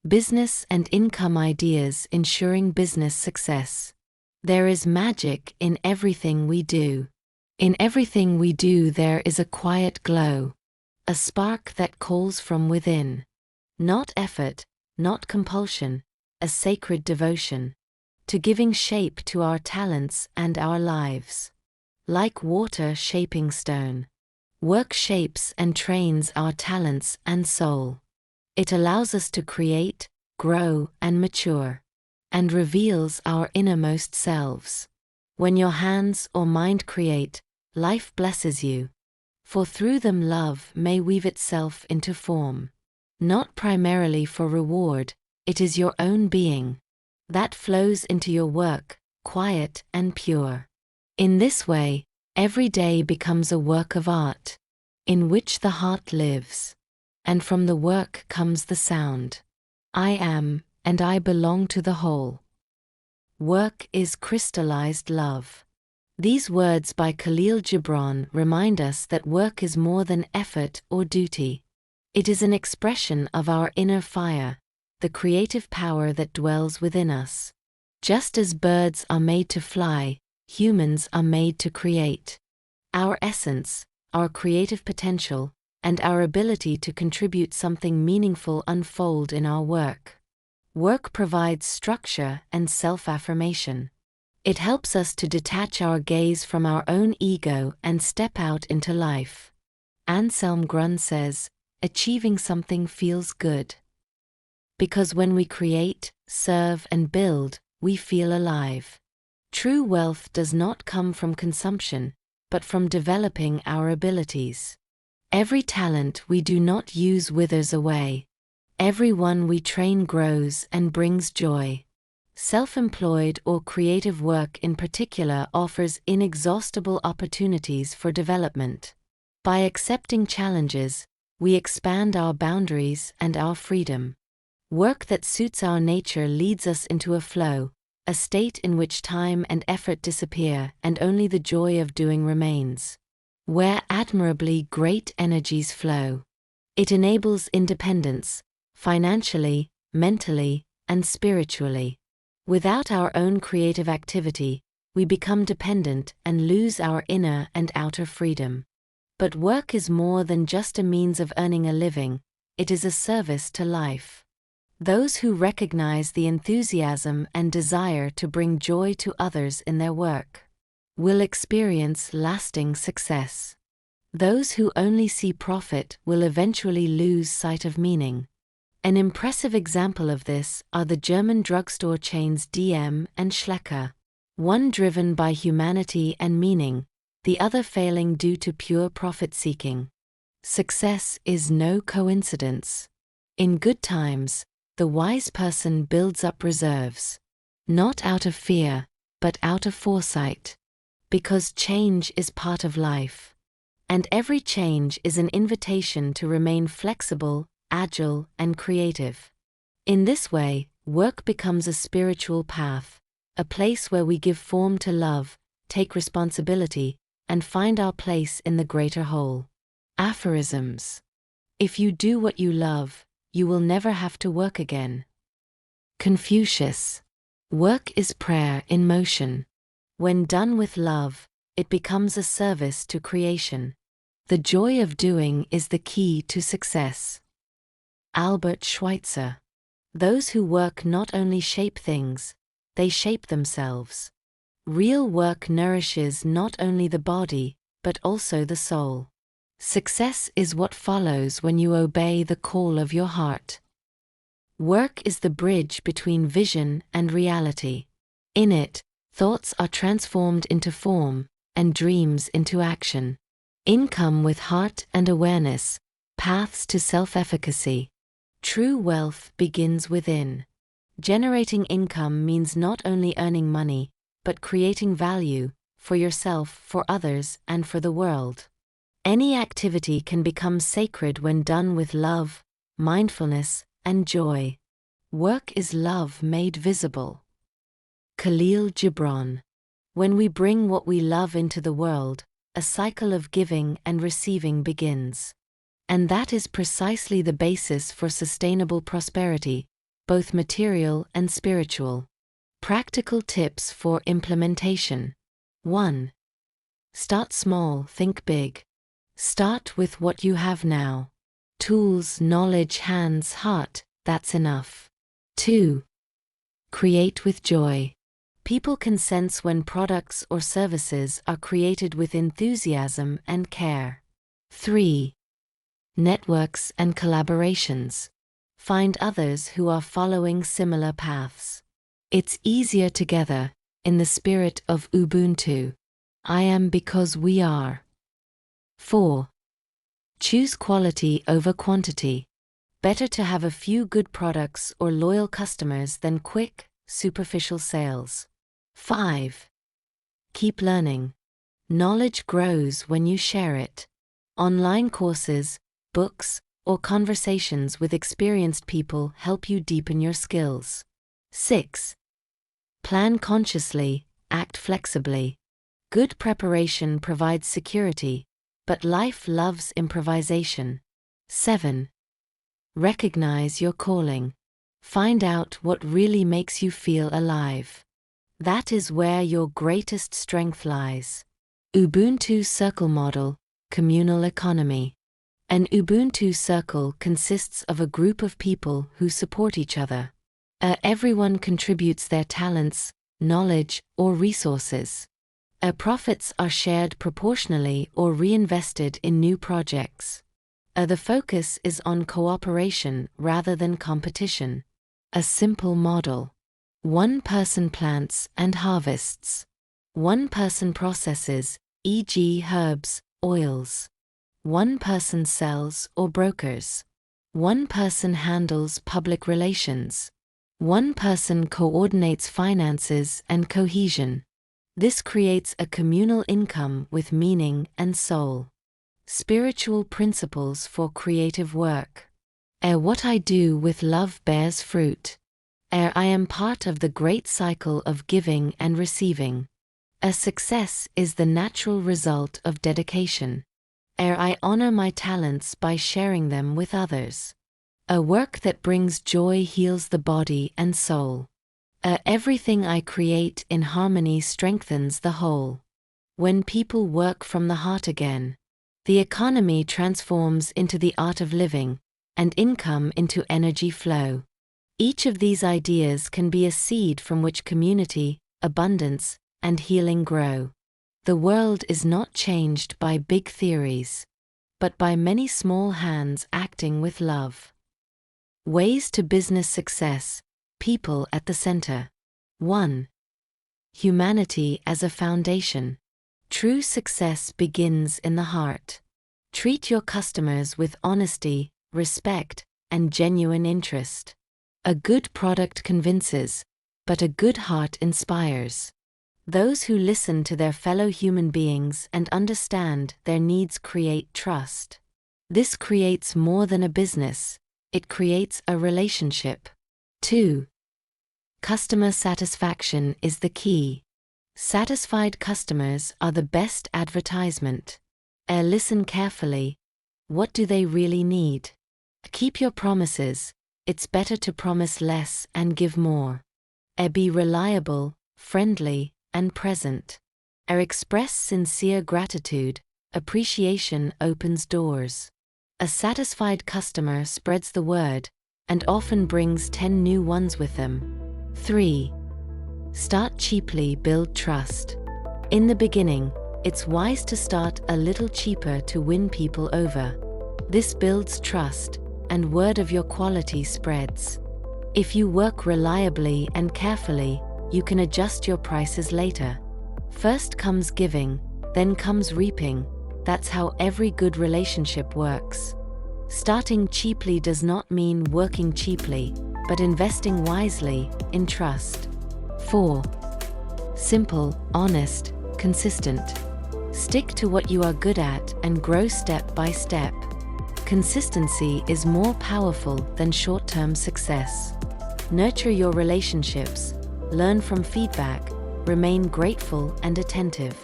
Business and income ideas ensuring business success. There is magic in everything we do. In everything we do there is a quiet glow, a spark that calls from within. Not effort, not compulsion, a sacred devotion to giving shape to our talents and our lives. Like water shaping stone, work shapes and trains our talents and soul. It allows us to create, grow, and mature, and reveals our innermost selves. When your hands or mind create, life blesses you, for through them love may weave itself into form. Not primarily for reward, it is your own being that flows into your work, quiet and pure. In this way, every day becomes a work of art, in which the heart lives. And from the work comes the sound. I am, and I belong to the whole. Work is crystallized love. These words by Khalil Gibran remind us that work is more than effort or duty. It is an expression of our inner fire, the creative power that dwells within us. Just as birds are made to fly, humans are made to create. Our essence, our creative potential, and our ability to contribute something meaningful unfold in our work. Work provides structure and self-affirmation. It helps us to detach our gaze from our own ego and step out into life. Anselm Grun says, "Achieving something feels good." Because when we create, serve, and build, we feel alive. True wealth does not come from consumption, but from developing our abilities. Every talent we do not use withers away. Every one we train grows and brings joy. Self-employed or creative work in particular offers inexhaustible opportunities for development. By accepting challenges, we expand our boundaries and our freedom. Work that suits our nature leads us into a flow, a state in which time and effort disappear and only the joy of doing remains. Where admirably great energies flow. It enables independence, financially, mentally, and spiritually. Without our own creative activity, we become dependent and lose our inner and outer freedom. But work is more than just a means of earning a living, it is a service to life. Those who recognize the enthusiasm and desire to bring joy to others in their work will experience lasting success. Those who only see profit will eventually lose sight of meaning. An impressive example of this are the German drugstore chains DM and Schlecker, one driven by humanity and meaning, the other failing due to pure profit-seeking. Success is no coincidence. In good times, the wise person builds up reserves, not out of fear, but out of foresight. Because change is part of life. And every change is an invitation to remain flexible, agile, and creative. In this way, work becomes a spiritual path, a place where we give form to love, take responsibility, and find our place in the greater whole. Aphorisms. If you do what you love, you will never have to work again. Confucius. Work is prayer in motion. When done with love, it becomes a service to creation. The joy of doing is the key to success. Albert Schweitzer. Those who work not only shape things, they shape themselves. Real work nourishes not only the body, but also the soul. Success is what follows when you obey the call of your heart. Work is the bridge between vision and reality. In it, thoughts are transformed into form, and dreams into action. Income with heart and awareness, paths to self-efficacy. True wealth begins within. Generating income means not only earning money, but creating value, for yourself, for others, and for the world. Any activity can become sacred when done with love, mindfulness, and joy. Work is love made visible. Khalil Gibran. When we bring what we love into the world, a cycle of giving and receiving begins. And that is precisely the basis for sustainable prosperity, both material and spiritual. Practical tips for implementation. 1. Start small, think big. Start with what you have now. Tools, knowledge, hands, heart, that's enough. 2. Create with joy. People can sense when products or services are created with enthusiasm and care. 3. Networks and collaborations. Find others who are following similar paths. It's easier together, in the spirit of Ubuntu. I am because we are. 4. Choose quality over quantity. Better to have a few good products or loyal customers than quick, superficial sales. 5. Keep learning. Knowledge grows when you share it. Online courses, books, or conversations with experienced people help you deepen your skills. 6. Plan consciously, act flexibly. Good preparation provides security, but life loves improvisation. 7. Recognize your calling. Find out what really makes you feel alive. That is where your greatest strength lies. Ubuntu Circle Model, Communal Economy. An Ubuntu circle consists of a group of people who support each other. Everyone contributes their talents, knowledge, or resources. Profits are shared proportionally or reinvested in new projects. The focus is on cooperation rather than competition. A simple model. One person plants and harvests. One person processes, e.g. herbs, oils. One person sells or brokers. One person handles public relations. One person coordinates finances and cohesion. This creates a communal income with meaning and soul. Spiritual principles for creative work. What I do with love bears fruit. I am part of the great cycle of giving and receiving. A success is the natural result of dedication. I honor my talents by sharing them with others. A work that brings joy heals the body and soul. Everything I create in harmony strengthens the whole. When people work from the heart again, the economy transforms into the art of living, and income into energy flow. Each of these ideas can be a seed from which community, abundance, and healing grow. The world is not changed by big theories, but by many small hands acting with love. Ways to business success, people at the center. 1. Humanity as a foundation. True success begins in the heart. Treat your customers with honesty, respect, and genuine interest. A good product convinces, but a good heart inspires. Those who listen to their fellow human beings and understand their needs create trust. This creates more than a business, it creates a relationship. 2. Customer satisfaction is the key. Satisfied customers are the best advertisement. Listen carefully. What do they really need? Keep your promises. It's better to promise less and give more. Be reliable, friendly, and present. Express sincere gratitude. Appreciation opens doors. A satisfied customer spreads the word, and often brings 10 new ones with them. 3. Start cheaply, build trust. In the beginning, it's wise to start a little cheaper to win people over. This builds trust, and word of your quality spreads. If you work reliably and carefully, you can adjust your prices later. First comes giving, then comes reaping. That's how every good relationship works. Starting cheaply does not mean working cheaply, but investing wisely, in trust. 4. Simple, honest, consistent. Stick to what you are good at and grow step by step. Consistency is more powerful than short-term success. Nurture your relationships, learn from feedback, remain grateful and attentive.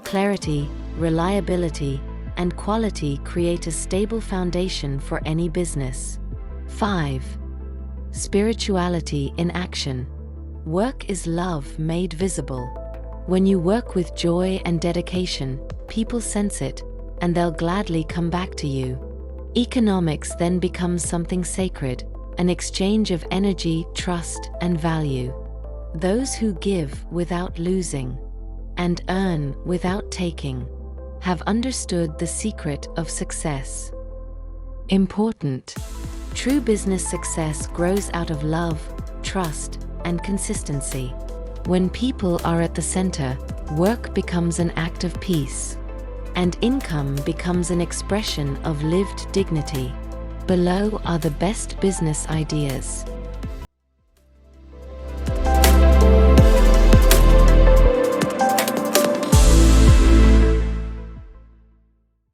Clarity, reliability, and quality create a stable foundation for any business. 5. Spirituality in action. Work is love made visible. When you work with joy and dedication, people sense it, and they'll gladly come back to you. Economics then becomes something sacred, an exchange of energy, trust, and value. Those who give without losing and earn without taking have understood the secret of success. Important. True business success grows out of love, trust, and consistency. When people are at the center, work becomes an act of peace, and income becomes an expression of lived dignity. Below are the best business ideas.